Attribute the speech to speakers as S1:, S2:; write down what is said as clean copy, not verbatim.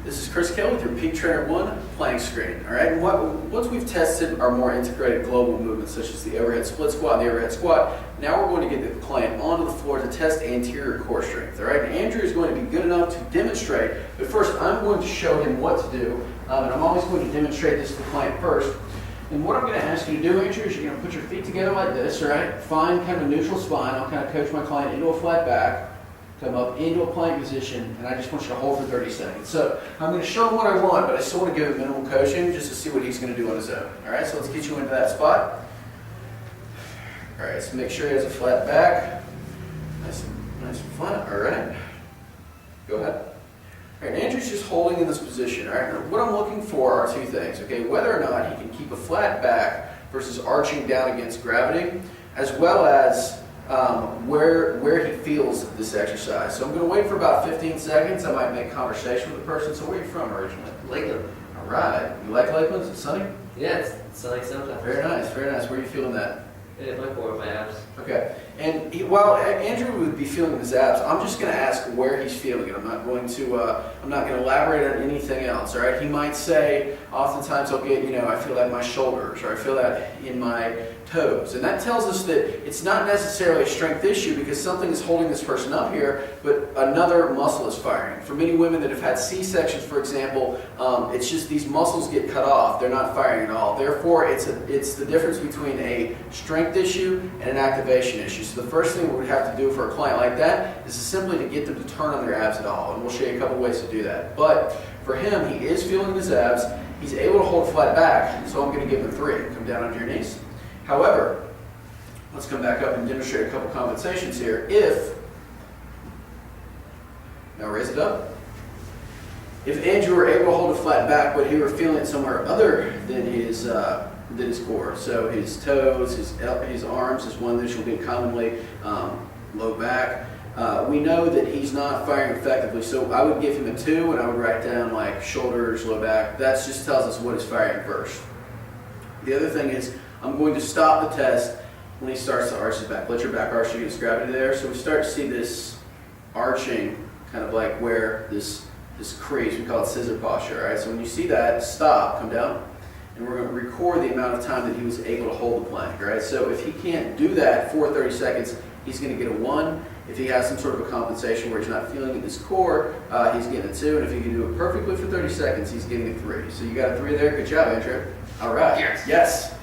S1: This is Chris Kell with your Peak Trainer 1 plank screen. All right, and once we've tested our more integrated global movements such as the overhead split squat and the overhead squat, now we're going to get the client onto the floor to test anterior core strength. All right, and Andrew is going to be good enough to demonstrate, but first I'm going to show him what to do, and I'm always going to demonstrate this to the client first. And what I'm going to ask you to do, Andrew, is you're going to put your feet together like this, all right? Find kind of a neutral spine. I'll kind of coach my client into a flat back, come up into a plank position, and I just want you to hold for 30 seconds. So I'm going to show him what I want, but I still want to give him minimal coaching just to see what he's going to do on his own. All right, so let's get you into that spot. All right, so make sure he has a flat back. Nice and flat. All right. Go ahead. All right, Andrew's just holding in this position. All right, now what I'm looking for are two things. Okay, whether or not he can keep a flat back versus arching down against gravity, as well as where he feels this exercise. So I'm going to wait for about 15 seconds. I might make conversation with the person. So where are you from originally?
S2: Lakeland.
S1: All right. You like Lakeland? Is it sunny?
S2: Yeah, it's sunny sometimes.
S1: Very nice, very nice. Where are you feeling that?
S2: Yeah, my core, my abs.
S1: Okay. And while Andrew would be feeling his abs, I'm just going to ask where he's feeling it. I'm not going to elaborate on anything else. All right. He might say, oftentimes I'll get, I feel that in my shoulders, or I feel that in my toes, and that tells us that it's not necessarily a strength issue because something is holding this person up here, but another muscle is firing. For many women that have had C-sections, for example, it's just these muscles get cut off; they're not firing at all. Therefore, it's the difference between a strength issue and an activation issue. So the first thing we would have to do for a client like that is simply to get them to turn on their abs at all, and we'll show you a couple ways to do that. But for him, he is feeling his abs. He's able to hold flat back, so I'm going to give him 3. Come down onto your knees. However, let's come back up and demonstrate a couple compensations here. Now raise it up. If Andrew were able to hold a flat back, but he were feeling it somewhere other than his core, so his toes, his arms is one that you'll get commonly, low back, we know that he's not firing effectively, so I would give him a 2, and I would write down like shoulders, low back. That just tells us what is firing first. The other thing is, I'm going to stop the test when he starts to arch his back. Let your back arch against gravity there. So we start to see this arching, kind of like where this crease, we call it scissor posture, all right? So when you see that, stop, come down, and we're going to record the amount of time that he was able to hold the plank, all right? So if he can't do that for 30 seconds, he's going to get a 1. If he has some sort of a compensation where he's not feeling it in his core, he's getting a 2. And if he can do it perfectly for 30 seconds, he's getting a 3. So you got a 3 there. Good job, Andrew. All right.
S2: Yes.
S1: Yes.